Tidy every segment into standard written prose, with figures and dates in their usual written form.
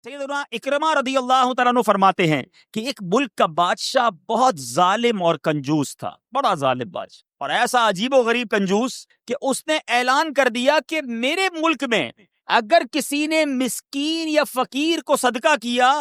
سیدنا اکرمہ رضی اللہ تعالیٰ عنہ فرماتے ہیں کہ ایک ملک کا بادشاہ بہت ظالم اور کنجوس تھا، بڑا ظالم بادشاہ، اور ایسا عجیب و غریب کنجوس کہ اس نے اعلان کر دیا کہ میرے ملک میں اگر کسی نے مسکین یا فقیر کو صدقہ کیا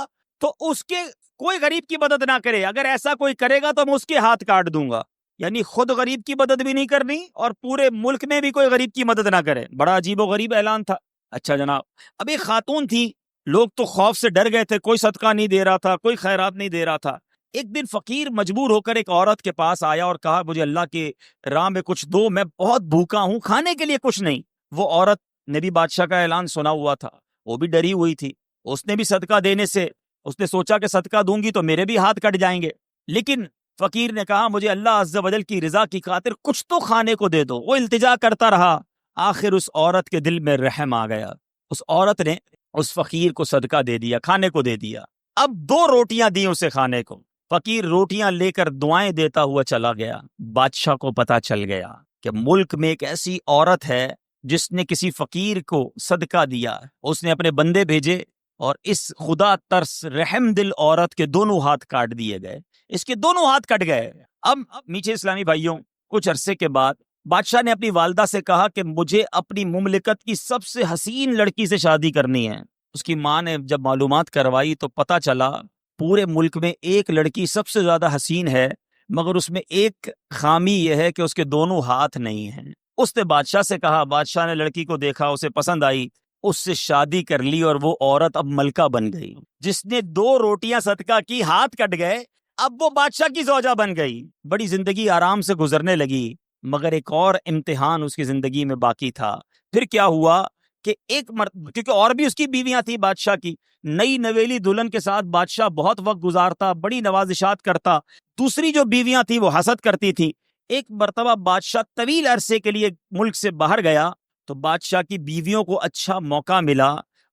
تو اس کے کوئی غریب کی مدد نہ کرے، اگر ایسا کوئی کرے گا تو میں اس کے ہاتھ کاٹ دوں گا۔ یعنی خود غریب کی مدد بھی نہیں کرنی اور پورے ملک میں بھی کوئی غریب کی مدد نہ کرے۔ بڑا عجیب و غریب اعلان تھا۔ اچھا جناب، اب ایک خاتون تھی، لوگ تو خوف سے ڈر گئے تھے، کوئی صدقہ نہیں دے رہا تھا، کوئی خیرات نہیں دے رہا تھا۔ ایک دن فقیر مجبور ہو کر ایک عورت کے پاس آیا اور کہا مجھے اللہ کے راہ میں کچھ دو، میں بہت بھوکا ہوں، کھانے کے لیے کچھ نہیں۔ وہ عورت نے بھی بادشاہ کا اعلان سنا ہوا تھا، وہ بھی ڈری ہوئی تھی، اس نے بھی صدقہ دینے سے اس نے سوچا کہ صدقہ دوں گی تو میرے بھی ہاتھ کٹ جائیں گے، لیکن فقیر نے کہا مجھے اللہ عز و جل کی رضا کی خاطر کچھ تو کھانے کو دے دو۔ وہ التجا کرتا رہا، آخر اس عورت کے دل میں رحم آ گیا، اس عورت نے اس فقیر کو صدقہ دے دیا، کھانے کو دے دیا۔ اب 2 روٹیاں دی اسے کھانے کو، فقیر روٹیاں لے کر دعائیں دیتا ہوا چلا گیا۔ بادشاہ کو پتا چل گیا کہ ملک میں ایک ایسی عورت ہے جس نے کسی فقیر کو صدقہ دیا۔ اس نے اپنے بندے بھیجے اور اس خدا ترس رحم دل عورت کے دونوں ہاتھ کاٹ دیے گئے، اس کے دونوں ہاتھ کٹ گئے۔ اب میٹھے اسلامی بھائیوں، کچھ عرصے کے بعد بادشاہ نے اپنی والدہ سے کہا کہ مجھے اپنی مملکت کی سب سے حسین لڑکی سے شادی کرنی ہے۔ اس کی ماں نے جب معلومات کروائی تو پتا چلا پورے ملک میں ایک لڑکی سب سے زیادہ حسین ہے، مگر اس میں ایک خامی یہ ہے کہ اس کے دونوں ہاتھ نہیں ہیں۔ اس نے بادشاہ سے کہا، بادشاہ نے لڑکی کو دیکھا، اسے پسند آئی، اس سے شادی کر لی اور وہ عورت اب ملکہ بن گئی۔ جس نے 2 روٹیاں صدقہ کی، ہاتھ کٹ گئے، اب وہ بادشاہ کی زوجہ بن گئی۔ بڑی زندگی آرام سے گزرنے لگی، مگر ایک اور امتحان اس کی زندگی میں باقی تھا۔ پھر کیا ہوا کہ کیونکہ اور بھی اس کی بیویاں تھیں بادشاہ کی، نئی نویلی دلہن کے ساتھ بادشاہ بہت وقت گزارتا، بڑی نوازشات کرتا، دوسری جو بیویاں تھیں وہ حسد کرتی تھی۔ ایک مرتبہ بادشاہ طویل عرصے کے لیے ملک سے باہر گیا تو بادشاہ کی بیویوں کو اچھا موقع ملا،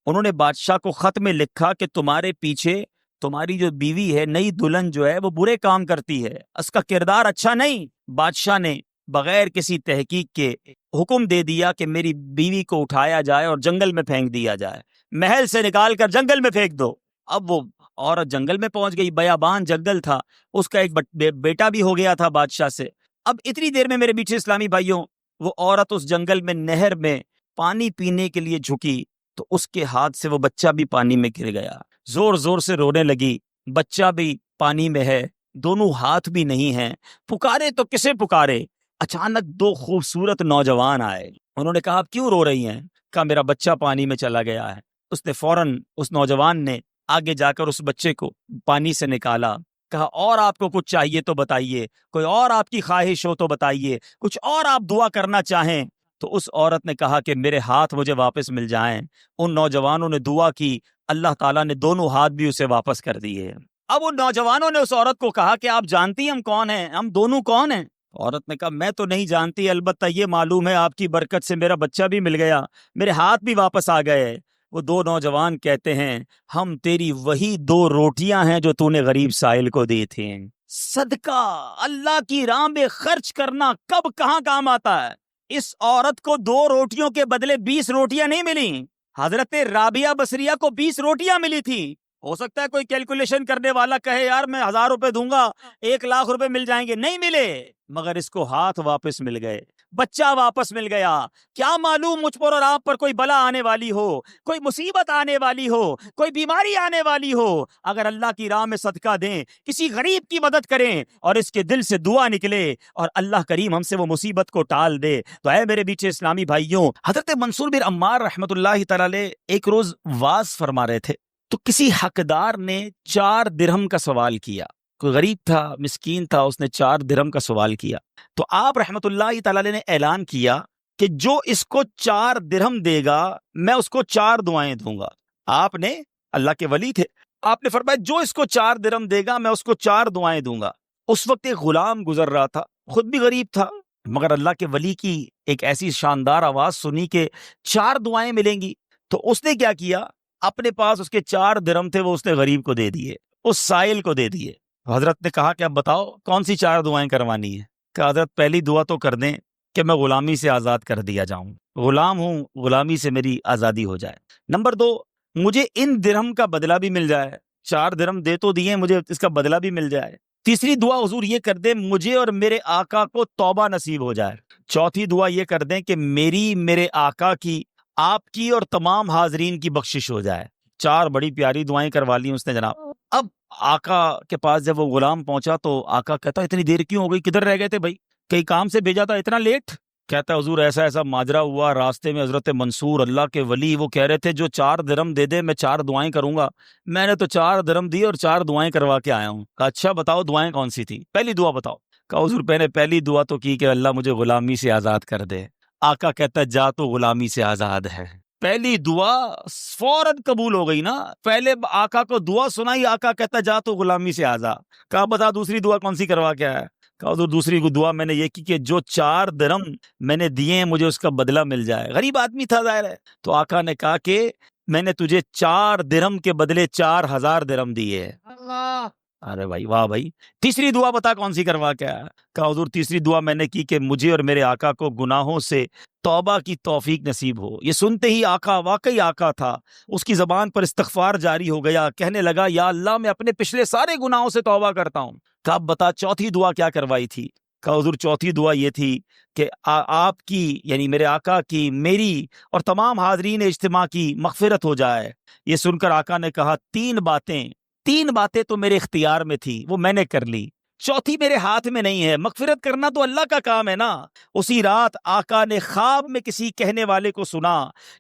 انہوں نے بادشاہ کو خط میں لکھا کہ تمہارے پیچھے تمہاری جو بیوی ہے، نئی دلہن جو ہے، وہ برے کام کرتی ہے، اس کا کردار اچھا نہیں۔ بادشاہ نے بغیر کسی تحقیق کے حکم دے دیا کہ میری بیوی کو اٹھایا جائے اور جنگل میں پھینک دیا جائے، محل سے نکال کر جنگل میں پھینک دو۔ اب وہ عورت جنگل میں پہنچ گئی، بیابان جنگل تھا، اس کا ایک بیٹا بھی ہو گیا تھا بادشاہ سے۔ اب اتنی دیر میں میرے میٹھے اسلامی بھائیوں، وہ عورت اس جنگل میں نہر میں پانی پینے کے لیے جھکی تو اس کے ہاتھ سے وہ بچہ بھی پانی میں گر گیا، زور زور سے رونے لگی، بچہ بھی پانی میں ہے، دونوں ہاتھ بھی نہیں ہیں، پکارے تو کسے پکارے؟ اچانک 2 خوبصورت نوجوان آئے، انہوں نے کہا آپ کیوں رو رہی ہیں؟ کہا میرا بچہ پانی میں چلا گیا ہے۔ اس نے فوراً اس نوجوان نے آگے جا کر اس بچے کو پانی سے نکالا، کہا اور آپ کو کچھ چاہیے تو بتائیے، کوئی اور آپ کی خواہش ہو تو بتائیے، کچھ اور آپ دعا کرنا چاہیں تو۔ اس عورت نے کہا کہ میرے ہاتھ مجھے واپس مل جائیں۔ ان نوجوانوں نے دعا کی، اللہ تعالیٰ نے دونوں ہاتھ بھی اسے واپس کر دیے۔ اب ان نوجوانوں نے اس عورت کو کہا کہ آپ جانتی ہیں ہم کون ہیں، ہم دونوں کون ہیں؟ عورت نے کہا میں تو نہیں جانتی، البتہ یہ معلوم ہے آپ کی برکت سے میرا بچہ بھی مل گیا، میرے ہاتھ بھی واپس آ گئے۔ وہ 2 نوجوان کہتے ہیں ہم تیری وہی 2 روٹیاں ہیں جو تو نے غریب سائل کو دی تھیں۔ صدقہ اللہ کی راہ میں خرچ کرنا کب کہاں کام آتا ہے۔ اس عورت کو 2 روٹیوں کے بدلے 20 روٹیاں نہیں ملیں، حضرت رابعہ بصریہ کو 20 روٹیاں ملی تھی۔ ہو سکتا ہے کوئی کیلکولیشن کرنے والا کہے یار میں 1000 روپے دوں گا 1 لاکھ روپے مل جائیں گے، نہیں ملے، مگر اس کو ہاتھ واپس مل گئے، بچہ واپس مل گیا۔ کیا معلوم مجھ پر اور آپ پر کوئی بلا آنے والی ہو، کوئی مصیبت آنے والی ہو، کوئی بیماری آنے والی ہو، اگر اللہ کی راہ میں صدقہ دیں، کسی غریب کی مدد کریں اور اس کے دل سے دعا نکلے اور اللہ کریم ہم سے وہ مصیبت کو ٹال دے تو اے میرے میٹھے اسلامی بھائیوں، حضرت منصور بن عمار رحمۃ اللہ تعالی ایک روز واز فرما رہے تھے تو کسی حقدار نے 4 درہم کا سوال کیا، کوئی غریب تھا، مسکین تھا، اس نے 4 درہم کا سوال کیا تو آپ رحمت اللہ تعالی نے اعلان کیا کہ جو اس کو 4 درہم دے گا میں اس کو 4 دعائیں دوں گا۔ آپ نے، اللہ کے ولی تھے، آپ نے فرمایا جو اس کو 4 درہم دے گا میں اس کو 4 دعائیں دوں گا۔ اس وقت ایک غلام گزر رہا تھا، خود بھی غریب تھا، مگر اللہ کے ولی کی ایک ایسی شاندار آواز سنی کہ 4 دعائیں ملیں گی تو اس نے کیا کیا، اپنے پاس اس کے 4 درہم تھے وہ اس نے غریب کو دے دیے، اس سائل کو دے دیے۔ حضرت نے کہا کہ اب بتاؤ کون سی 4 دعائیں کروانی ہے؟ کہ حضرت پہلی دعا تو کر دیں کہ میں غلامی سے آزاد کر دیا جاؤں، غلام ہوں، غلامی سے میری آزادی ہو جائے۔ نمبر 2، مجھے ان درہم کا بدلہ بھی مل جائے، 4 درہم دے تو دیے، مجھے اس کا بدلہ بھی مل جائے۔ تیسری دعا حضور یہ کر دیں مجھے اور میرے آقا کو توبہ نصیب ہو جائے۔ چوتھی دعا یہ کر دیں کہ میرے آقا کی، آپ کی اور تمام حاضرین کی بخشش ہو جائے۔ 4 بڑی پیاری دعائیں کروا لی اس نے جناب۔ اب آقا کے پاس جب وہ غلام پہنچا تو آقا کہتا اتنی دیر کیوں ہو گئی، کدھر رہ گئے تھے بھائی، کئی کام سے بھیجا تھا، اتنا لیٹ؟ کہتا ہے حضور ایسا ایسا ماجرا ہوا، راستے میں حضرت منصور اللہ کے ولی وہ کہہ رہے تھے جو 4 درہم دے دے میں 4 دعائیں کروں گا، میں نے تو 4 درہم دی اور 4 دعائیں کروا کے آیا ہوں۔ کہا اچھا بتاؤ دعائیں کون سی تھی، پہلی دعا بتاؤ۔ کہا حضور میں نے پہلی دعا تو کی کہ اللہ مجھے غلامی سے آزاد کر دے۔ آقا کہتا ہے جا تو غلامی سے آزاد ہے۔ پہلی دعا فوراً قبول ہو گئی نا، پہلے آقا کو دعا سنائی، آقا کہتا جا تو غلامی سے آزاد۔ کہا بتا دوسری دعا کون سی کروا کے آیا؟ کہا حضور دوسری دعا میں نے یہ کی کہ جو 4 درہم میں نے دیے ہیں مجھے اس کا بدلہ مل جائے۔ غریب آدمی تھا ظاہر ہے، تو آقا نے کہا کہ میں نے تجھے 4 درہم کے بدلے 4000 درہم دیے۔ ارے بھائی واہ بھائی، تیسری دعا بتا کون سی کروا کے آیا؟ کہا حضور تیسری دعا میں نے کی کہ مجھے اور میرے آقا کو گناہوں سے توبہ کی توفیق نصیب ہو۔ یہ سنتے ہی آقا واقعی آقا تھا، اس کی زبان پر استغفار جاری ہو گیا، کہنے لگا یا اللہ میں اپنے پچھلے سارے گناہوں سے توبہ کرتا ہوں۔ کہا بتا چوتھی دعا کیا کروائی تھی؟ کہا حضور چوتھی دعا یہ تھی کہ آپ کی یعنی میرے آقا کی، میری اور تمام حاضرین اجتماع کی مغفرت ہو جائے۔ یہ سن کر آقا نے کہا 3 باتیں تو میرے اختیار میں تھی، وہ میں نے کر لی، چوتھی میرے ہاتھ میں نہیں ہے، مغفرت کرنا تو اللہ کا کام ہے نا۔ اسی رات آقا نے خواب میں کسی کہنے والے کو سنا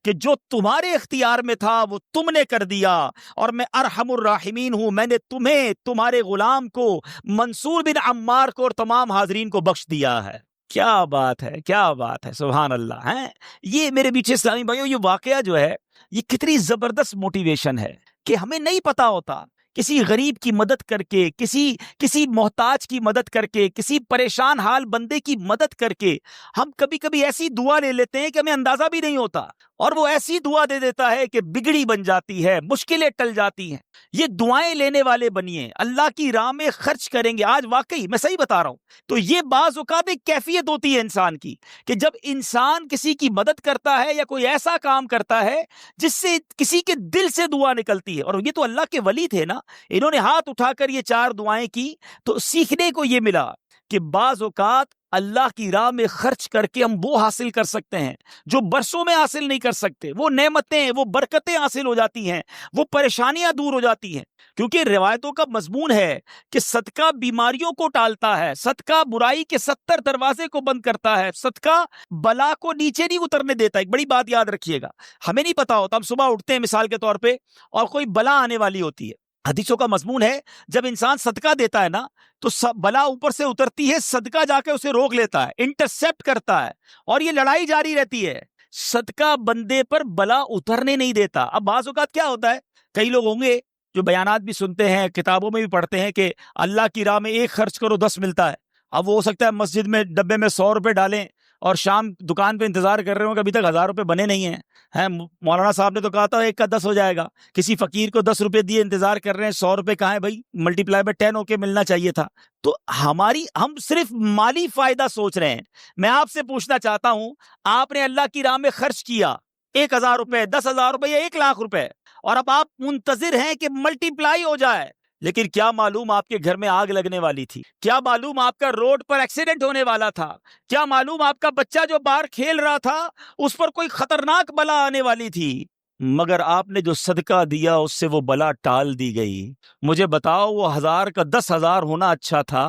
کہ جو تمہارے اختیار میں تھا وہ تم نے کر دیا، اور میں ارحم الراحمین ہوں، میں نے تمہیں، تمہارے غلام کو، منصور بن عمار کو اور تمام حاضرین کو بخش دیا ہے۔ کیا بات ہے، کیا بات ہے، سبحان اللہ ہے۔ یہ میرے پیچھے اسلامی بھائیوں یہ واقعہ جو ہے یہ کتنی زبردست موٹیویشن ہے کہ ہمیں نہیں پتا ہوتا، کسی غریب کی مدد کر کے، کسی محتاج کی مدد کر کے، کسی پریشان حال بندے کی مدد کر کے ہم کبھی کبھی ایسی دعا لے لیتے ہیں کہ ہمیں اندازہ بھی نہیں ہوتا، اور وہ ایسی دعا دے دیتا ہے کہ بگڑی بن جاتی ہے، مشکلیں ٹل جاتی ہیں۔ یہ دعائیں لینے والے بنیے، اللہ کی راہ میں خرچ کریں گے۔ آج واقعی میں صحیح بتا رہا ہوں، تو یہ بعض اوقات ایک کیفیت ہوتی ہے انسان کی کہ جب انسان کسی کی مدد کرتا ہے یا کوئی ایسا کام کرتا ہے جس سے کسی کے دل سے دعا نکلتی ہے، اور یہ تو اللہ کے ولی تھے نا، انہوں نے ہاتھ اٹھا کر یہ 4 دعائیں کی، تو سیکھنے کو یہ ملا کہ بعض اوقات اللہ کی راہ میں خرچ کر کے ہم وہ حاصل کر سکتے ہیں جو برسوں میں حاصل نہیں کر سکتے، وہ نعمتیں، وہ برکتیں حاصل ہو جاتی ہیں، وہ پریشانیاں دور ہو جاتی ہیں، کیونکہ روایتوں کا مضمون ہے کہ صدقہ بیماریوں کو ٹالتا ہے، صدقہ برائی کے 70 دروازے کو بند کرتا ہے، صدقہ بلا کو نیچے نہیں اترنے دیتا۔ ایک بڑی بات یاد رکھیے گا، ہمیں نہیں پتا ہوتا، ہم صبح اٹھتے ہیں مثال کے طور پہ اور کوئی بلا آنے والی ہوتی ہے، حدیثوں کا مضمون ہے جب انسان صدقہ دیتا ہے نا تو بلا اوپر سے اترتی ہے، صدقہ جا کے اسے روک لیتا ہے، انٹرسیپٹ کرتا ہے، اور یہ لڑائی جاری رہتی ہے، صدقہ بندے پر بلا اترنے نہیں دیتا۔ اب بعض اوقات کیا ہوتا ہے، کئی لوگ ہوں گے جو بیانات بھی سنتے ہیں، کتابوں میں بھی پڑھتے ہیں کہ اللہ کی راہ میں 1 خرچ کرو 10 ملتا ہے۔ اب وہ ہو سکتا ہے مسجد میں ڈبے میں 100 روپے ڈالیں اور شام دکان پہ انتظار کر رہے ہوں کہ ابھی تک 1000 روپے بنے نہیں ہیں، مولانا صاحب نے تو کہا تھا 1 کا 10 ہو جائے گا، کسی فقیر کو 10 روپے دیے انتظار کر رہے ہیں، 100 روپے کہاں ہے بھائی، ملٹی پلائی بائی 10 ہو کے ملنا چاہیے تھا۔ تو ہم صرف مالی فائدہ سوچ رہے ہیں۔ میں آپ سے پوچھنا چاہتا ہوں، آپ نے اللہ کی راہ میں خرچ کیا 1000 روپے، 10,000 روپے یا 1,00,000 روپے، اور اب آپ منتظر ہیں کہ ملٹی پلائی ہو جائے، لیکن کیا معلوم آپ کے گھر میں آگ لگنے والی تھی، کیا معلوم آپ کا روڈ پر ایکسیڈنٹ ہونے والا تھا، کیا معلوم آپ کا بچہ جو باہر کھیل رہا تھا اس پر کوئی خطرناک بلا آنے والی تھی، مگر آپ نے جو صدقہ دیا اس سے وہ بلا ٹال دی گئی۔ مجھے بتاؤ وہ 1000 کا 10,000 ہونا اچھا تھا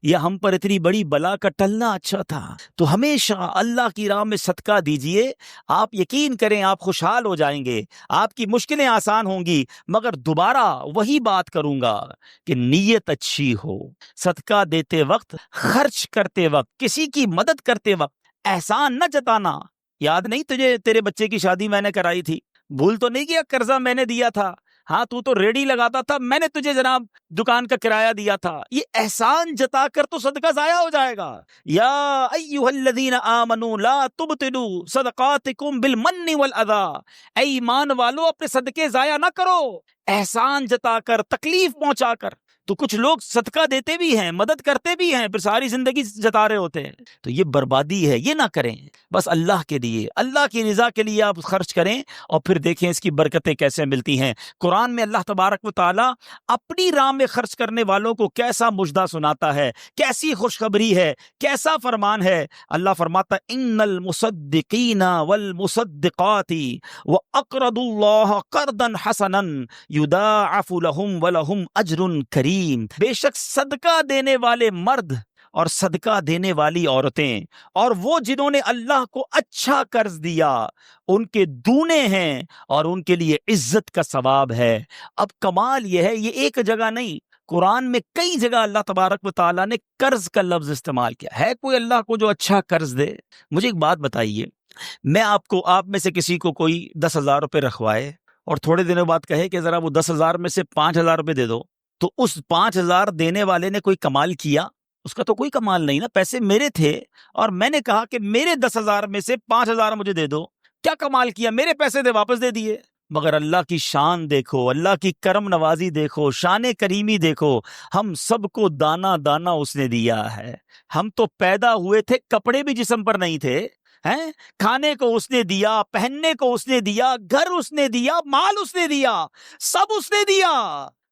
یا ہم پر اتنی بڑی بلا کا ٹلنا اچھا تھا؟ تو ہمیشہ اللہ کی راہ میں صدقہ دیجئے، آپ یقین کریں آپ خوشحال ہو جائیں گے، آپ کی مشکلیں آسان ہوں گی۔ مگر دوبارہ وہی بات کروں گا کہ نیت اچھی ہو، صدقہ دیتے وقت، خرچ کرتے وقت، کسی کی مدد کرتے وقت احسان نہ جتانا۔ یاد نہیں تجھے تیرے بچے کی شادی میں نے کرائی تھی، بھول تو نہیں کیا قرضہ میں نے دیا تھا، ہاں تو ریڈی لگاتا تھا، میں نے تجھے جناب دکان کا کرایہ دیا تھا، یہ احسان جتا کر تو صدقہ ضائع ہو جائے گا۔ یا ایھا الذین آمنوا لا تبطلوا صدقاتکم بالمن والاذی، اے ایمان والو اپنے صدقے ضائع نہ کرو احسان جتا کر، تکلیف پہنچا کر۔ تو کچھ لوگ صدقہ دیتے بھی ہیں، مدد کرتے بھی ہیں، پھر ساری زندگی جتا رہے ہوتے ہیں. تو یہ بربادی ہے، یہ نہ کریں. بس اللہ کے لیے، اللہ کی رضا کے لیے آپ خرچ کریں اور پھر دیکھیں اس کی برکتیں کیسے ملتی ہیں. قرآن میں اللہ تبارک و تعالیٰ اپنی راہ میں خرچ کرنے والوں کو کیسا مژدہ سناتا ہے، کیسی خوشخبری ہے، کیسا فرمان ہے. اللہ فرماتا ان المصدقین والمصدقات واقرضوا اللہ قرضا حسنا یضاعف لهم ولهم اجر کریم. بے شک صدقہ دینے والے مرد اور صدقہ دینے والی عورتیں اور وہ جنہوں نے اللہ کو اچھا قرض دیا ان کے دونے ہیں اور ان کے لیے عزت کا ثواب ہے. اب کمال یہ ہے، یہ ایک جگہ نہیں، قرآن میں کئی جگہ اللہ تبارک و تعالیٰ نے قرض کا لفظ استعمال کیا ہے. کوئی اللہ کو جو اچھا قرض دے؟ مجھے ایک بات بتائیے، میں آپ میں سے کسی کو کوئی 10,000 روپے رکھوائے اور تھوڑے دنوں بعد کہے کہ ذرا وہ 10,000 میں سے 5,000 روپے دے دو، تو اس 5,000 دینے والے نے کوئی کمال کیا؟ اس کا تو کوئی کمال نہیں نا. پیسے میرے تھے اور میں نے کہا کہ میرے 10,000 میں سے 5,000 مجھے دے دو. کیا کمال کیا؟ میرے پیسے دے واپس دے دیے. مگر اللہ کی شان دیکھو، اللہ کی کرم نوازی دیکھو، شان کریمی دیکھو. ہم سب کو دانا دانا اس نے دیا ہے. ہم تو پیدا ہوئے تھے، کپڑے بھی جسم پر نہیں تھے، ہیں؟ کھانے کو اس نے دیا، پہننے کو اس نے دیا، گھر اس نے دیا، مال اس نے دیا، سب اس نے دیا.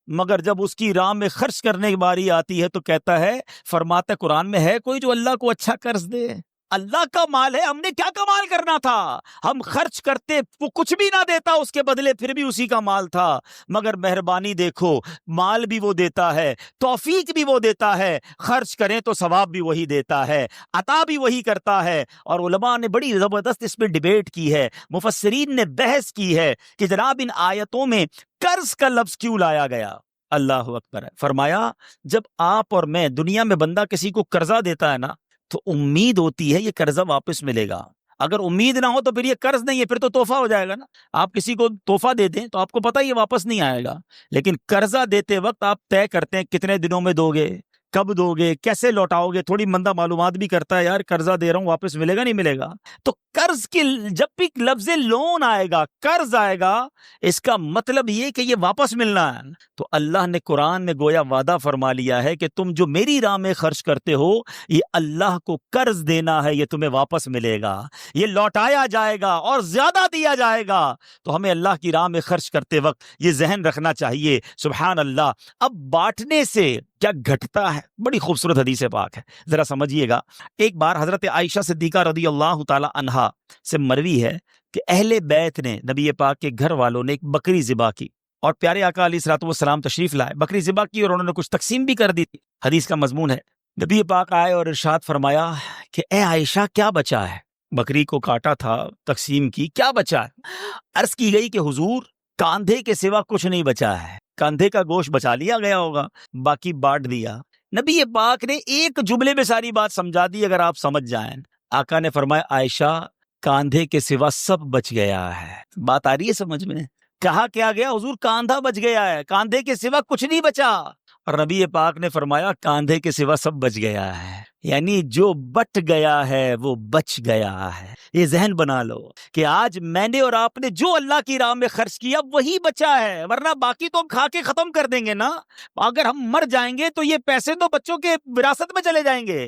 مگر جب اس کی راہ میں خرچ کرنے کی باری آتی ہے تو کہتا ہے، فرماتا ہے قرآن میں، ہے کوئی جو اللہ کو اچھا قرض دے؟ اللہ کا مال ہے، ہم نے کیا کمال کرنا تھا؟ ہم خرچ کرتے، وہ کچھ بھی نہ دیتا اس کے بدلے، پھر بھی اسی کا مال تھا. مگر مہربانی دیکھو، مال بھی وہ دیتا ہے، توفیق بھی وہ دیتا ہے، خرچ کریں تو ثواب بھی وہی دیتا ہے، عطا بھی وہی کرتا ہے. اور علماء نے بڑی زبردست اس میں ڈیبیٹ کی ہے، مفسرین نے بحث کی ہے کہ جناب ان آیتوں میں قرض کا لفظ کیوں لایا گیا. اللہ اکبر ہے. فرمایا جب آپ اور میں، دنیا میں بندہ کسی کو قرضہ دیتا ہے نا تو امید ہوتی ہے یہ قرضہ واپس ملے گا. اگر امید نہ ہو تو پھر یہ قرض نہیں ہے، پھر تو تحفہ ہو جائے گا نا. آپ کسی کو تحفہ دے دیں تو آپ کو پتہ یہ واپس نہیں آئے گا. لیکن قرضہ دیتے وقت آپ طے کرتے ہیں کتنے دنوں میں دو گے، کب دو گے، کیسے لوٹاؤ گے. تھوڑی بندہ معلومات بھی کرتا ہے، یار قرضہ دے رہا ہوں، واپس ملے گا نہیں ملے گا. تو قرض کی جب بھی لفظ لون آئے گا، قرض آئے گا، اس کا مطلب یہ کہ یہ واپس ملنا ہے. تو اللہ نے قرآن میں گویا وعدہ فرما لیا ہے کہ تم جو میری راہ میں خرچ کرتے ہو، یہ اللہ کو قرض دینا ہے، یہ تمہیں واپس ملے گا، یہ لوٹایا جائے گا اور زیادہ دیا جائے گا. تو ہمیں اللہ کی راہ میں خرچ کرتے وقت یہ ذہن رکھنا چاہیے. سبحان اللہ. اب بانٹنے سے کیا گھٹتا ہے؟ بڑی خوبصورت حدیث پاک ہے، ذرا سمجھیے گا. ایک بار حضرت عائشہ صدیقہ رضی اللہ تعالی عنہا سے مروی ہے کہ اہل بیت نے، نبی پاک کے گھر والوں نے ایک بکری ذبح کی اور پیارے آقا علیہ الصلوۃ والسلام تشریف لائے. بکری ذبح کی اور انہوں نے کچھ تقسیم بھی کر دی تھی. حدیث کا مضمون ہے، نبی پاک آئے اور ارشاد فرمایا کہ اے عائشہ کیا بچا ہے؟ بکری کو کاٹا تھا، تقسیم کی، کیا بچا ہے؟ عرض کی گئی کہ حضور کاندھے کے سوا کچھ نہیں بچا ہے. کاندھے کا گوشت بچا لیا گیا ہوگا، باقی بانٹ دیا. نبی پاک نے ایک جملے میں ساری بات سمجھا دی، اگر آپ سمجھ جائیں. آقا نے فرمایا عائشہ کاندھے کے سوا سب بچ گیا ہے. بات آ رہی ہے سمجھ میں؟ کہا کیا گیا؟ حضور کاندھا بچ گیا ہے، کاندھے کے سوا کچھ نہیں بچا. اور نبی پاک نے فرمایا کاندھے کے سوا سب بچ گیا ہے، یعنی جو بٹ گیا ہے وہ بچ گیا ہے. یہ ذہن بنا لو کہ آج میں نے اور آپ نے جو اللہ کی راہ میں خرچ کیا وہی بچا ہے، ورنہ باقی تو ہم کھا کے ختم کر دیں گے نا. اگر ہم مر جائیں گے تو یہ پیسے تو بچوں کے وراثت میں چلے جائیں گے.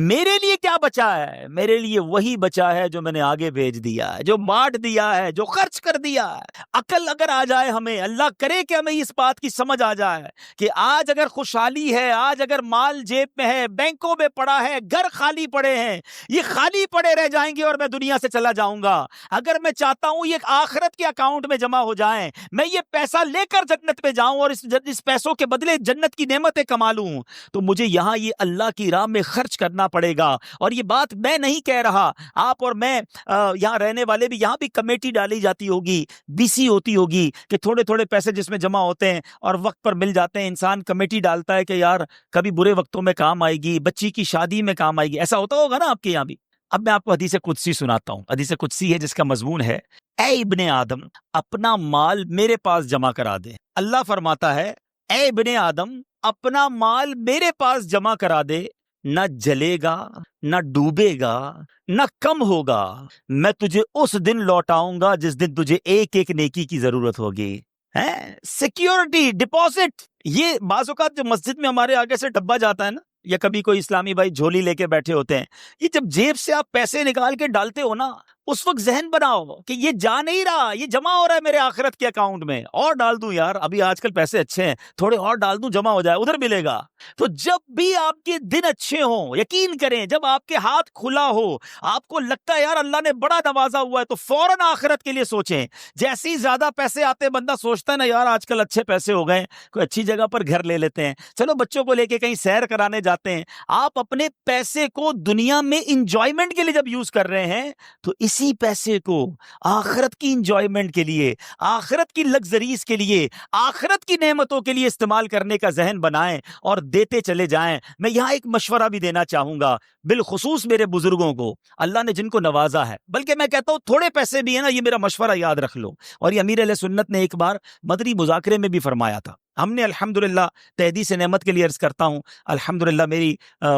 میرے لیے کیا بچا ہے؟ میرے لیے وہی بچا ہے جو میں نے آگے بھیج دیا ہے، جو بانٹ دیا ہے، جو خرچ کر دیا ہے. عقل اگر آ جائے ہمیں، اللہ کرے کہ ہمیں اس بات کی سمجھ آ جائے کہ آج اگر خوشحالی ہے، آج اگر مال جیب میں ہے، بینکوں میں پڑا ہے، گھر خالی پڑے ہیں، یہ خالی پڑے رہ جائیں گے اور میں دنیا سے چلا جاؤں گا. اگر میں چاہتا ہوں یہ آخرت کے اکاؤنٹ میں جمع ہو جائیں، میں یہ پیسہ لے کر جنت میں جاؤں اور اس پیسوں کے بدلے جنت کی نعمتیں کما لوں، تو مجھے یہاں یہ اللہ کی راہ میں خرچ کرنا پڑے گا. اور یہ بات میں نہیں کہہ رہا، آپ اور میں یہاں رہنے والے بھی، یہاں بھی کمیٹی ڈالی جاتی ہوگی، BC ہوتی ہوگی کہ تھوڑے تھوڑے پیسے جس میں جمع ہوتے ہیں اور وقت پر مل جاتے ہیں. انسان کمیٹی ڈالتا ہے کہ یار کبھی برے وقتوں میں کام آئے گی، بچی کی شادی میں کام آئے گی. ایسا ہوتا ہوگا نا آپ کے یہاں بھی. اب میں آپ کو حدیث قدسی سناتا ہوں. حدیث قدسی ہے جس کا مضمون ہے اے ابن آدم اپنا مال میرے پاس جمع کرا دے. اللہ فرماتا ہے اے ابن آدم اپنا مال میرے پاس جمع کرا دے، نہ جلے گا، نہ ڈوبے گا، نہ کم ہوگا. میں تجھے اس دن لوٹاؤں گا جس دن تجھے ایک ایک نیکی کی ضرورت ہوگی. ہے سیکیورٹی ڈپازٹ. یہ بعض اوقات جو مسجد میں ہمارے آگے سے ڈبہ جاتا ہے نا، یا کبھی کوئی اسلامی بھائی جھولی لے کے بیٹھے ہوتے ہیں، یہ جب جیب سے آپ پیسے نکال کے ڈالتے ہو نا، اس وقت ذہن بناؤ کہ یہ جا نہیں رہا، یہ جمع ہو رہا ہے میرے آخرت کے اکاؤنٹ میں. اور ڈال دوں یار، ابھی آج کل پیسے اچھے ہیں، تھوڑے اور ڈال دوں، جمع ہو جائے، ادھر ملے گا. تو جب بھی آپ کے دن اچھے ہوں، یقین کریں جب آپ کے ہاتھ کھلا ہو، آپ کو لگتا ہے یار اللہ نے بڑا نوازا ہوا ہے، تو فوراً آخرت کے لیے سوچیں. جیسے ہی زیادہ پیسے آتے بندہ سوچتا ہے نا یار آج کل اچھے پیسے ہو گئے، کوئی اچھی جگہ پر گھر لے لیتے ہیں، چلو بچوں کو لے کے کہیں سیر کرانے جاتے ہیں. آپ اپنے پیسے کو دنیا میں انجوائمنٹ کے لیے جب یوز کر رہے ہیں، تو اسی پیسے کو آخرت کی انجوائمنٹ کے لیے، آخرت کی لگژریز کے لیے، آخرت کی نعمتوں کے لیے استعمال کرنے کا ذہن بنائیں اور دیتے چلے جائیں. میں یہاں ایک مشورہ بھی دینا چاہوں گا، بالخصوص میرے بزرگوں کو، اللہ نے جن کو نوازا ہے، بلکہ میں کہتا ہوں تھوڑے پیسے بھی ہیں نا، یہ میرا مشورہ یاد رکھ لو. اور یہ امیر علیہ سنت نے ایک بار مدنی مذاکرے میں بھی فرمایا تھا. ہم نے الحمدللہ تحدیث نعمت کے لیے عرض کرتا ہوں، الحمدللہ میری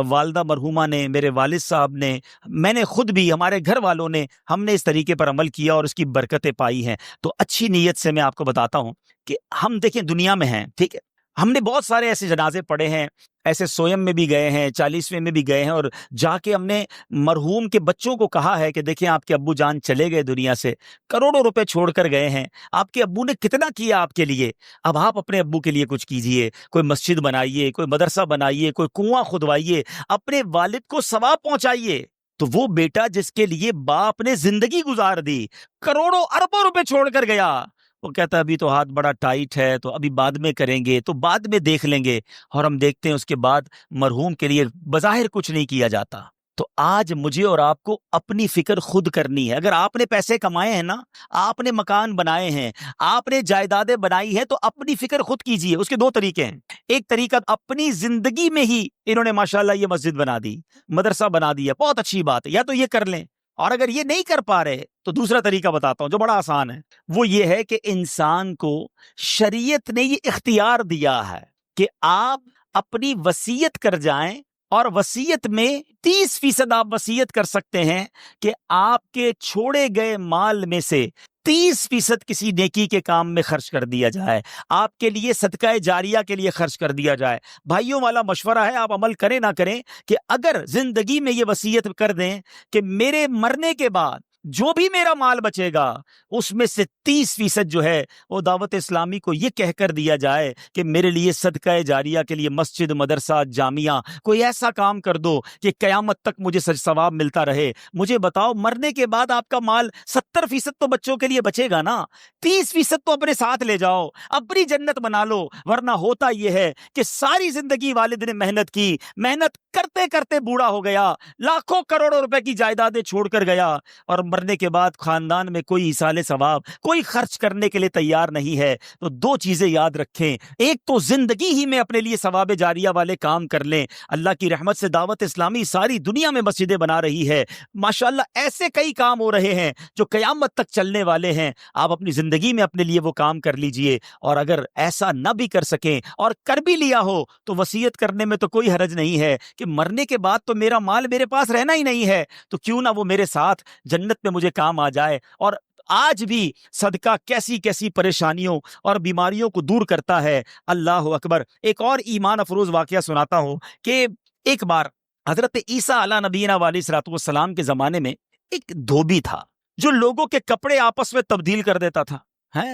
والدہ مرحومہ نے، میرے والد صاحب نے، میں نے خود بھی، ہمارے گھر والوں نے، ہم نے اس طریقے پر عمل کیا اور اس کی برکتیں پائی ہیں. تو اچھی نیت سے میں آپ کو بتاتا ہوں کہ ہم دیکھیں دنیا میں ہیں، ٹھیک ہے، ہم نے بہت سارے ایسے جنازے پڑھے ہیں، ایسے سویم میں بھی گئے ہیں، 40ویں میں بھی گئے ہیں، اور جا کے ہم نے مرحوم کے بچوں کو کہا ہے کہ دیکھیں آپ کے ابو جان چلے گئے دنیا سے، کروڑوں روپے چھوڑ کر گئے ہیں، آپ کے ابو نے کتنا کیا آپ کے لیے، اب آپ اپنے ابو کے لیے کچھ کیجئے، کوئی مسجد بنائیے، کوئی مدرسہ بنائیے، کوئی کنواں کھدوائیے، اپنے والد کو ثواب پہنچائیے. تو وہ بیٹا جس کے لیے باپ نے زندگی گزار دی، کروڑوں اربوں روپے چھوڑ کر گیا، وہ کہتا ہے ابھی تو ہاتھ بڑا ٹائٹ ہے، تو ابھی بعد میں کریں گے، تو بعد میں دیکھ لیں گے. اور ہم دیکھتے ہیں اس کے بعد مرحوم کے لیے بظاہر کچھ نہیں کیا جاتا. تو آج مجھے اور آپ کو اپنی فکر خود کرنی ہے. اگر آپ نے پیسے کمائے ہیں نا، آپ نے مکان بنائے ہیں، آپ نے جائیدادیں بنائی ہیں، تو اپنی فکر خود کیجئے. اس کے دو طریقے ہیں. ایک طریقہ، اپنی زندگی میں ہی انہوں نے ماشاءاللہ یہ مسجد بنا دی، مدرسہ بنا دیا، بہت اچھی بات ہے، یا تو یہ کر لیں. اور اگر یہ نہیں کر پا رہے تو دوسرا طریقہ بتاتا ہوں جو بڑا آسان ہے. وہ یہ ہے کہ انسان کو شریعت نے یہ اختیار دیا ہے کہ آپ اپنی وصیت کر جائیں، اور وصیت میں 30% آپ وصیت کر سکتے ہیں کہ آپ کے چھوڑے گئے مال میں سے 30% کسی نیکی کے کام میں خرچ کر دیا جائے، آپ کے لیے صدقہ جاریہ کے لیے خرچ کر دیا جائے. بھائیوں والا مشورہ ہے، آپ عمل کریں نہ کریں، کہ اگر زندگی میں یہ وصیت کر دیں کہ میرے مرنے کے بعد جو بھی میرا مال بچے گا اس میں سے 30% جو ہے وہ دعوت اسلامی کو یہ کہہ کر دیا جائے کہ میرے لیے صدقہ جاریہ کے لیے مسجد، مدرسہ، جامعہ، کوئی ایسا کام کر دو کہ قیامت تک مجھے ثواب ملتا رہے. مجھے بتاؤ، مرنے کے بعد آپ کا مال 70% تو بچوں کے لیے بچے گا نا، 30% تو اپنے ساتھ لے جاؤ، اپنی جنت بنا لو. ورنہ ہوتا یہ ہے کہ ساری زندگی والد نے محنت کی، محنت کرتے کرتے بوڑھا ہو گیا، لاکھوں کروڑوں روپے کی جائیدادیں چھوڑ کر گیا، اور مرنے کے بعد خاندان میں کوئی ایصال ثواب، کوئی خرچ کرنے کے لیے تیار نہیں ہے. تو دو چیزیں یاد رکھیں، ایک تو زندگی ہی میں اپنے لیے ثواب جاریہ والے کام کر لیں. اللہ کی رحمت سے دعوت اسلامی ساری دنیا میں مسجدیں بنا رہی ہے، ماشاءاللہ ایسے کئی کام ہو رہے ہیں جو قیامت تک چلنے والے ہیں. آپ اپنی زندگی میں اپنے لیے وہ کام کر لیجئے. اور اگر ایسا نہ بھی کر سکیں اور کر بھی لیا ہو تو وصیت کرنے میں تو کوئی حرج نہیں ہے کہ مرنے کے بعد تو میرا مال میرے پاس رہنا ہی نہیں ہے، تو کیوں نہ وہ میرے ساتھ جنت میں مجھے کام آ جائے. اور آج بھی صدقہ کیسی کیسی پریشانیوں اور بیماریوں کو دور کرتا ہے. اللہ اکبر. ایک اور ایمان افروز واقعہ سناتا ہوں کہ ایک بار حضرت عیسیٰ علیہ نبینا علیہ الصلوۃ والسلام کے زمانے میں ایک دھوبی تھا جو لوگوں کے کپڑے آپس میں تبدیل کر دیتا تھا،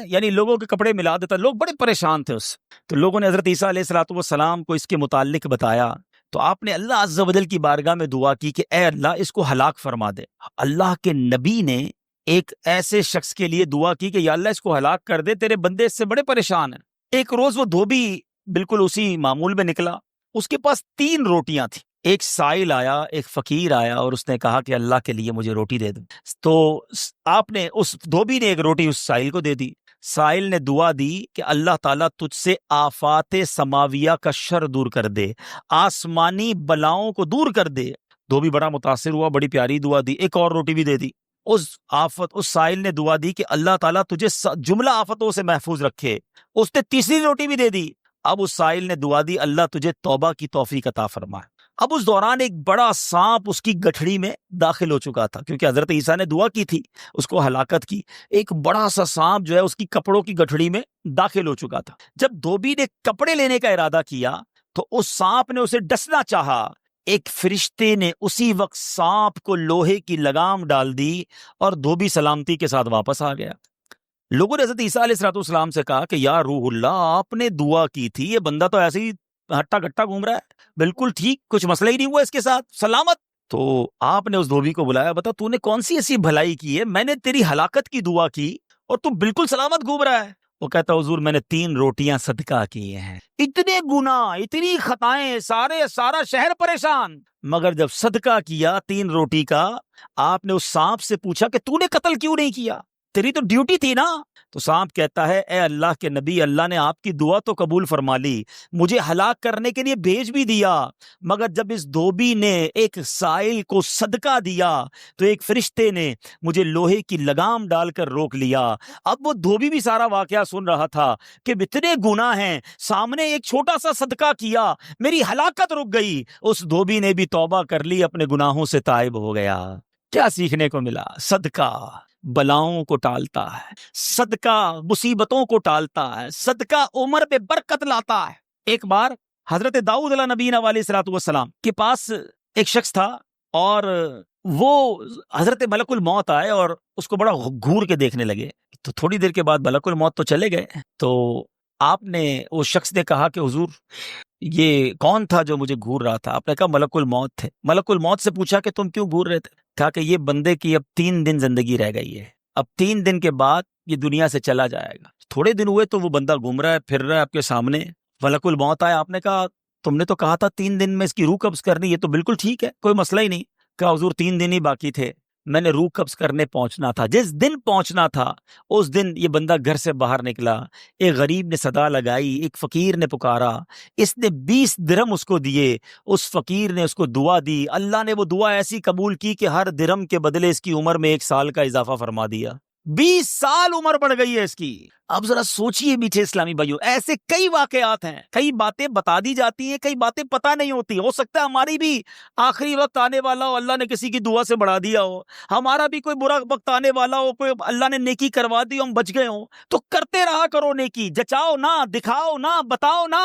یعنی لوگوں کے کپڑے ملا دیتا. لوگ بڑے پریشان تھے اس. تو لوگوں نے حضرت عیسیٰ علیہ الصلوۃ والسلام کو اس کے متعلق بتایا. تو آپ نے اللہ عز و جل کی بارگاہ میں دعا کی کہ اے اللہ اس کو ہلاک فرما دے. اللہ کے نبی نے ایک ایسے شخص کے لیے دعا کی کہ یا اللہ اس کو ہلاک کر دے، تیرے بندے اس سے بڑے پریشان ہیں. ایک روز وہ دھوبی بالکل اسی معمول میں نکلا، اس کے پاس 3 روٹیاں تھیں. ایک سائل آیا، ایک فقیر آیا، اور اس نے کہا کہ اللہ کے لیے مجھے روٹی دے دو. تو آپ نے، اس دھوبی نے ایک روٹی اس سائل کو دے دی. سائل نے دعا دی کہ اللہ تعالیٰ تجھ سے آفات سماویہ کا شر دور کر دے، آسمانی بلاؤں کو دور کر دے. دھوبی بڑا متاثر ہوا، بڑی پیاری دعا دی. ایک اور روٹی بھی دے دی. اس سائل نے دعا دی کہ اللہ تعالیٰ تجھے جملہ آفتوں سے محفوظ رکھے. اس نے تیسری روٹی بھی دے دی. اب اس سائل نے دعا دی اللہ تجھے توبہ کی توفیق عطا فرمائے. اب اس دوران ایک بڑا سانپ اس کی گٹھڑی میں داخل ہو چکا تھا، کیونکہ حضرت عیسیٰ نے دعا کی تھی اس کو ہلاکت کی۔ ایک بڑا سا سانپ جو ہے اس کی کپڑوں کی گٹھڑی میں داخل ہو چکا تھا۔ جب دھوبی نے کپڑے لینے کا ارادہ کیا تو اس سانپ نے اسے ڈسنا چاہا، ایک فرشتے نے اسی وقت سانپ کو لوہے کی لگام ڈال دی اور دھوبی سلامتی کے ساتھ واپس آ گیا۔ لوگوں نے حضرت عیسیٰ علیہ السلام سے کہا کہ یا روح اللہ، آپ نے دعا کی تھی، یہ بندہ تو ایسے ہی ہٹا گٹا گھوم رہا ہے، بالکل ٹھیک، کچھ مسئلہ ہی نہیں ہوا اس کے ساتھ، سلامت۔ تو آپ نے اس دھوبی کو بلایا، بتا تو نے کون سی ایسی بھلائی کی ہے، میں نے تیری ہلاکت کی دعا کی اور تو بالکل سلامت گھوم رہا ہے۔ وہ کہتا حضور میں نے 3 روٹیاں صدقہ کی ہیں، اتنے گناہ، اتنی خطائیں، سارا شہر پریشان، مگر جب صدقہ کیا 3 روٹی کا، آپ نے اس سانپ سے پوچھا کہ تو نے قتل کیوں نہیں کیا، تیری تو ڈیوٹی تھی نا۔ تو سانپ کہتا ہے اے اللہ کے نبی، اللہ نے آپ کی دعا تو قبول فرما لی، مجھے ہلاک کرنے کے لیے بھیج بھی دیا، مگر جب اس دھوبی نے ایک سائل کو صدقہ دیا تو ایک فرشتے نے مجھے لوہے کی لگام ڈال کر روک لیا۔ اب وہ دھوبی بھی سارا واقعہ سن رہا تھا کہ اتنے گناہ ہیں، سامنے ایک چھوٹا سا صدقہ کیا، میری ہلاکت رک گئی۔ اس دھوبی نے بھی توبہ کر لی، اپنے گناہوں سے تائب ہو گیا۔ کیا سیکھنے کو ملا؟ صدقہ بلاؤں کو ٹالتا ہے، صدقہ مصیبتوں کو ٹالتا ہے، صدقہ عمر پہ برکت لاتا ہے۔ ایک بار حضرت داؤد علیہ نبینا علیہ الصلوۃ والسلام کے پاس ایک شخص تھا اور وہ حضرت ملک الموت آئے اور اس کو بڑا گھور کے دیکھنے لگے۔ تو تھوڑی دیر کے بعد ملک الموت تو چلے گئے، تو آپ نے اس شخص نے کہا کہ حضور یہ کون تھا جو مجھے گھور رہا تھا؟ آپ نے کہا ملک الموت تھے۔ ملک الموت سے پوچھا کہ تم کیوں گھور رہے تھے؟ کہا کہ یہ بندے کی اب 3 دن زندگی رہ گئی ہے، اب 3 دن کے بعد یہ دنیا سے چلا جائے گا۔ تھوڑے دن ہوئے تو وہ بندہ گھوم رہا ہے، پھر رہا ہے آپ کے سامنے، ملک الموت آیا۔ آپ نے کہا تم نے تو کہا تھا 3 دن میں اس کی روح قبض کرنی، یہ تو بالکل ٹھیک ہے، کوئی مسئلہ ہی نہیں۔ کہا حضور 3 دن ہی باقی تھے، میں نے روح قبض کرنے پہنچنا تھا، جس دن پہنچنا تھا اس دن یہ بندہ گھر سے باہر نکلا، ایک غریب نے صدا لگائی، ایک فقیر نے پکارا، اس نے 20 درہم اس کو دیے، اس فقیر نے اس کو دعا دی، اللہ نے وہ دعا ایسی قبول کی کہ ہر درہم کے بدلے اس کی عمر میں 1 سال کا اضافہ فرما دیا۔ 20 سال عمر بڑھ گئی ہے اس کی۔ اب ذرا سوچئے میٹھے اسلامی بھائیوں، ایسے کئی واقعات ہیں، کئی باتیں بتا دی جاتی ہیں، کئی باتیں پتہ نہیں ہوتی۔ ہو سکتا ہے ہماری بھی آخری وقت آنے والا ہو، اللہ نے کسی کی دعا سے بڑھا دیا ہو، ہمارا بھی کوئی برا وقت آنے والا ہو، کوئی اللہ نے نیکی کروا دی، ہم بچ گئے ہوں، تو کرتے رہا کرو نیکی، جچاؤ نہ، دکھاؤ نہ، بتاؤ نہ،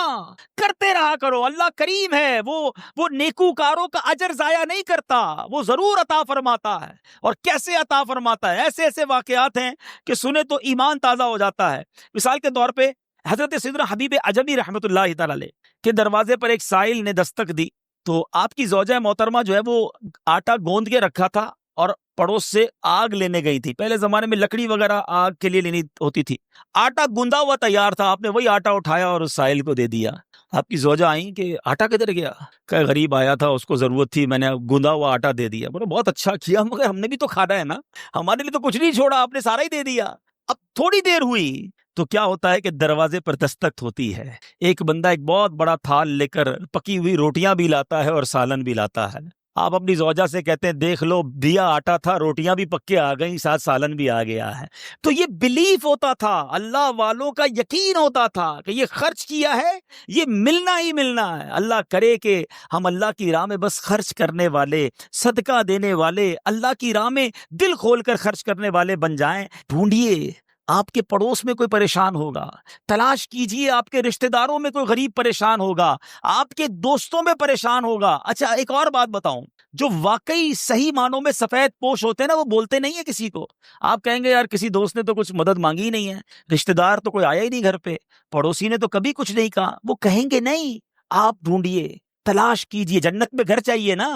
کرتے رہا کرو۔ اللہ کریم ہے، وہ نیکوکاروں کا اجر ضائع نہیں کرتا، وہ ضرور عطا فرماتا ہے۔ اور کیسے عطا فرماتا ہے؟ ایسے ایسے واقعات ہیں کہ سنے تو ایمان تازہ ہو جاتا ہے۔ مثال کے طور پہ حضرت سیدنا حبیب عجمی رحمۃ اللہ تعالی علیہ کے دروازے پر ایک سائل نے دستک دی، تو آپ کی زوجہ محترمہ جو ہے وہ آٹا گوندھ کے رکھا تھا اور پڑوس سے آگ لینے گئی تھی۔ پہلے زمانے میں لکڑی وغیرہ آگ کے لیے لینی ہوتی تھی، آٹا گوندا ہوا تیار تھا، آپ نے وہی آٹا اٹھایا اور اس سائل کو دے دیا۔ آپ کی زوجہ آئیں کہ آٹا کدھر گیا؟ کہ غریب آیا تھا، اس کو ضرورت تھی، میں نے گوندا ہوا آٹا دے دیا۔ بولے بہت اچھا کیا، مگر ہم نے بھی تو کھانا ہے نا، ہمارے لیے تو کچھ نہیں چھوڑا، آپ نے سارا ہی دے دیا۔ اب تھوڑی دیر ہوئی تو کیا ہوتا ہے کہ دروازے پر دستک ہوتی ہے، ایک بندہ ایک بہت بڑا تھال لے کر پکی ہوئی روٹیاں بھی لاتا ہے اور سالن بھی لاتا ہے۔ آپ اپنی زوجہ سے کہتے ہیں دیکھ لو، دیا آٹا تھا، روٹیاں بھی پکے آ گئیں، ساتھ سالن بھی آ گیا ہے۔ تو یہ بلیف ہوتا تھا، اللہ والوں کا یقین ہوتا تھا کہ یہ خرچ کیا ہے، یہ ملنا ہی ملنا ہے۔ اللہ کرے کہ ہم اللہ کی راہ میں بس خرچ کرنے والے، صدقہ دینے والے، اللہ کی راہ میں دل کھول کر خرچ کرنے والے بن جائیں۔ ڈھونڈیے، آپ کے پڑوس میں کوئی پریشان ہوگا، تلاش کیجئے، آپ کے رشتہ داروں میں کوئی غریب پریشان ہوگا، آپ کے دوستوں میں پریشان ہوگا۔ اچھا ایک اور بات بتاؤں، جو واقعی صحیح معنوں میں سفید پوش ہوتے ہیں نا، وہ بولتے نہیں ہیں کسی کو۔ آپ کہیں گے یار کسی دوست نے تو کچھ مدد مانگی ہی نہیں ہے، رشتہ دار تو کوئی آیا ہی نہیں گھر پہ، پڑوسی نے تو کبھی کچھ نہیں کہا، وہ کہیں گے نہیں۔ آپ ڈھونڈیے، تلاش کیجئے، جنت میں گھر چاہیے نا،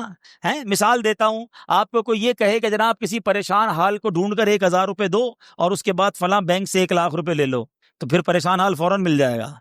ہیں؟ مثال دیتا ہوں، آپ کو کوئی یہ کہے کہ جناب کسی پریشان حال کو ڈھونڈ کر 1000 روپے دو اور اس کے بعد فلاں بینک سے 1 لاکھ روپے لے لو، تو پھر پریشان حال فوراً مل جائے گا۔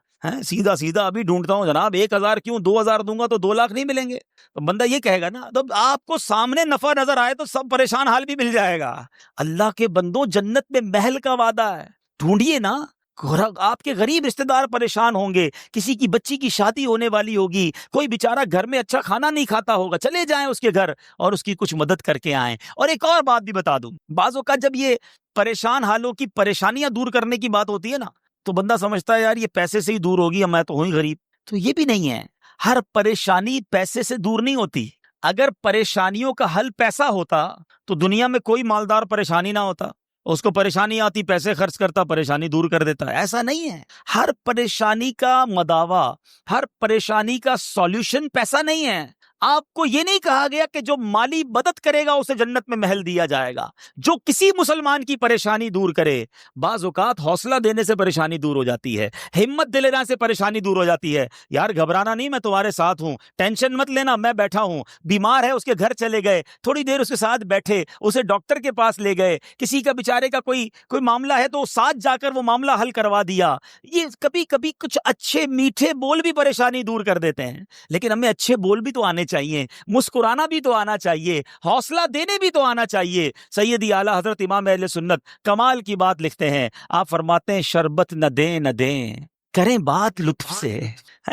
سیدھا سیدھا ابھی ڈھونڈتا ہوں جناب، 1000 کیوں، 2000 دوں گا تو 2 لاکھ نہیں ملیں گے، تو بندہ یہ کہے گا نا۔ تو آپ کو سامنے نفع نظر آئے تو سب پریشان حال بھی مل جائے گا۔ اللہ کے بندوں، جنت میں محل کا وعدہ ہے، ڈھونڈیے نا۔ آپ کے غریب رشتہ دار پریشان ہوں گے، کسی کی بچی کی شادی ہونے والی ہوگی، کوئی بیچارہ گھر میں اچھا کھانا نہیں کھاتا ہوگا، چلے جائیں اس کے گھر اور اس کی کچھ مدد کر کے آئیں۔ اور ایک اور بات بھی بتا دوں، بعض اوقات جب یہ پریشان حالوں کی پریشانیاں دور کرنے کی بات ہوتی ہے نا، تو بندہ سمجھتا ہے یار یہ پیسے سے ہی دور ہوگی، میں تو ہوں ہی غریب، تو یہ بھی نہیں ہے۔ ہر پریشانی پیسے سے دور نہیں ہوتی. اگر پریشانیوں کا حل پیسہ ہوتا تو دنیا میں کوئی مالدار پریشانی نہ ہوتا. اس کو پریشانی آتی، پیسے خرچ کرتا، پریشانی دور کر دیتا. ایسا نہیں ہے. ہر پریشانی کا مداوا، ہر پریشانی کا سولوشن پیسہ نہیں ہے. آپ کو یہ نہیں کہا گیا کہ جو مالی مدد کرے گا اسے جنت میں محل دیا جائے گا. جو کسی مسلمان کی پریشانی دور کرے، بعض اوقات حوصلہ دینے سے پریشانی دور ہو جاتی ہے، ہمت دلانے سے پریشانی دور ہو جاتی ہے. یار گھبرانا نہیں، میں تمہارے ساتھ ہوں، ٹینشن مت لینا، میں بیٹھا ہوں. بیمار ہے، اس کے گھر چلے گئے، تھوڑی دیر اس کے ساتھ بیٹھے، اسے ڈاکٹر کے پاس لے گئے. کسی کا بیچارے کا کوئی معاملہ ہے تو ساتھ جا کر وہ معاملہ حل کروا دیا. یہ کبھی کبھی کچھ اچھے میٹھے بول بھی پریشانی دور کر دیتے ہیں. لیکن ہمیں اچھے بول بھی تو آنے چاہیے، مسکرانا بھی تو آنا چاہیے، حوصلہ دینے بھی تو آنا چاہیے. سیدی اعلیٰ حضرت امام اہل سنت کمال کی بات لکھتے ہیں. آپ فرماتے ہیں شربت نہ دیں کریں بات لطف سے.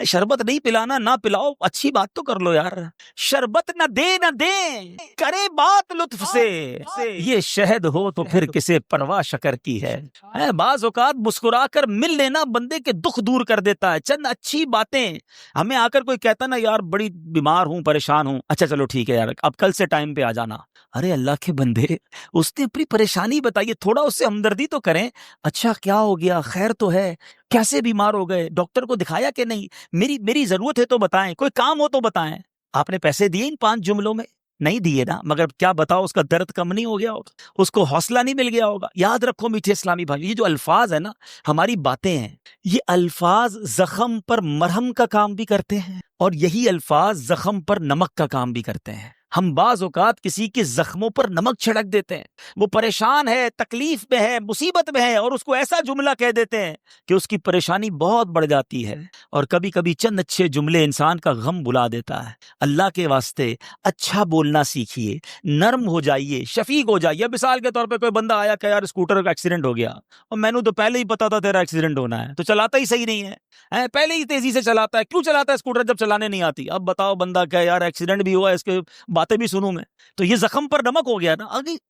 شربت نہیں پلانا، نہ پلاؤ، اچھی بات تو کر لو یار. شربت نہ دیں کریں بات لطف سے. یہ شہد ہو تو پھر کسے پرواہ شکر کی ہے. بعض اوقات مسکرا کر مل لینا بندے کے دکھ دور کر دیتا ہے. چند اچھی باتیں. ہمیں آ کر کوئی کہتا نا یار بڑی بیمار ہوں، پریشان ہوں، اچھا چلو ٹھیک ہے یار، اب کل سے ٹائم پہ آ جانا. ارے اللہ کے بندے، اس نے اپنی پریشانی بتائیے، تھوڑا اس سے ہمدردی تو کریں. اچھا کیا ہو گیا، خیر تو ہے، کیسے بیمار ہو گئے، ڈاکٹر کو دکھایا کہ نہیں، میری ضرورت ہے تو بتائیں، کوئی کام ہو تو بتائیں. آپ نے پیسے دیے ان 5 جملوں میں؟ نہیں دیے نا، مگر کیا بتاؤ اس کا درد کم نہیں ہو گیا ہوگا، اس کو حوصلہ نہیں مل گیا ہوگا. یاد رکھو میٹھے اسلامی بھائی، یہ جو الفاظ ہیں نا، ہماری باتیں ہیں، یہ الفاظ زخم پر مرہم کا کام بھی کرتے ہیں، اور یہی الفاظ زخم پر نمک کا کام بھی کرتے ہیں. ہم بعض اوقات کسی کے زخموں پر نمک چھڑک دیتے ہیں. وہ پریشان ہے، تکلیف میں ہے، مصیبت میں ہے، اور اس کو ایسا جملہ کہہ دیتے ہیں کہ اس کی پریشانی بہت بڑھ جاتی ہے. اور کبھی کبھی چند اچھے جملے انسان کا غم بلا دیتا ہے. اللہ کے واسطے اچھا بولنا سیکھیے، نرم ہو جائیے، شفیق ہو جائیے. مثال کے طور پہ کوئی بندہ آیا کہ یار اسکوٹر کا ایکسیڈنٹ ہو گیا، اور میں نے تو پہلے ہی پتا تھا تیرا ایکسیڈنٹ ہونا ہے، تو چلاتا ہی صحیح نہیں ہے، پہلے ہی تیزی سے چلاتا ہے. کیوں چلاتا ہے اسکوٹر جب چلانے نہیں آتی؟ اب بتاؤ بندہ کہ یار ایکسیڈنٹ بھی ہوا ہے، اس کے باتیں بھی سنوں میں، تو یہ زخم پر نمک ہو گیا نا.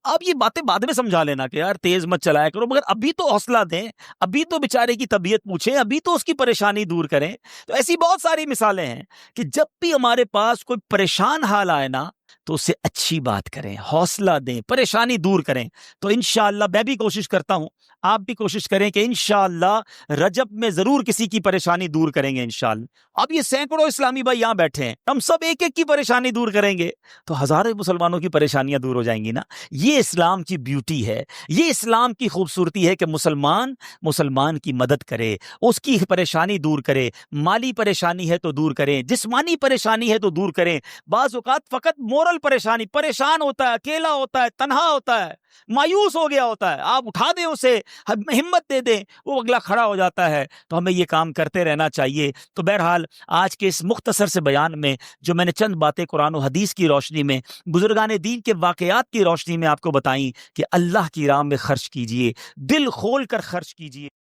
آپ یہ باتیں بعد میں سمجھا لینا کہ یار تیز مت چلایا کرو، مگر ابھی تو حوصلہ دیں، ابھی تو بیچارے کی طبیعت پوچھیں، ابھی تو اس کی پریشانی دور کریں. تو ایسی بہت ساری مثالیں ہیں کہ جب بھی ہمارے پاس کوئی پریشان حال آئے نا، تو اسے اچھی بات کریں، حوصلہ دیں، پریشانی دور کریں. تو انشاءاللہ میں بھی کوشش کرتا ہوں، آپ بھی کوشش کریں کہ انشاءاللہ رجب میں ضرور کسی کی پریشانی دور کریں گے انشاءاللہ. اب یہ سینکڑوں اسلامی بھائی یہاں بیٹھے ہیں، ہم سب ایک ایک کی پریشانی دور کریں گے تو ہزاروں مسلمانوں کی پریشانیاں دور ہو جائیں گی نا. یہ اسلام کی بیوٹی ہے، یہ اسلام کی خوبصورتی ہے کہ مسلمان کی مدد کرے، اس کی پریشانی دور کرے. مالی پریشانی ہے تو دور کریں، جسمانی پریشانی ہے تو دور کریں. بعض اوقات فقط مورل پریشان ہوتا ہے، اکیلا ہوتا ہے، تنہا ہوتا ہے، مایوس ہو گیا ہوتا ہے، آپ اٹھا دیں اسے، ہمت دے دیں، وہ اگلا کھڑا ہو جاتا ہے. تو ہمیں یہ کام کرتے رہنا چاہیے. تو بہرحال آج کے اس مختصر سے بیان میں جو میں نے چند باتیں قرآن و حدیث کی روشنی میں، بزرگان دین کے واقعات کی روشنی میں آپ کو بتائیں کہ اللہ کی راہ میں خرچ کیجئے، دل کھول کر خرچ کیجئے.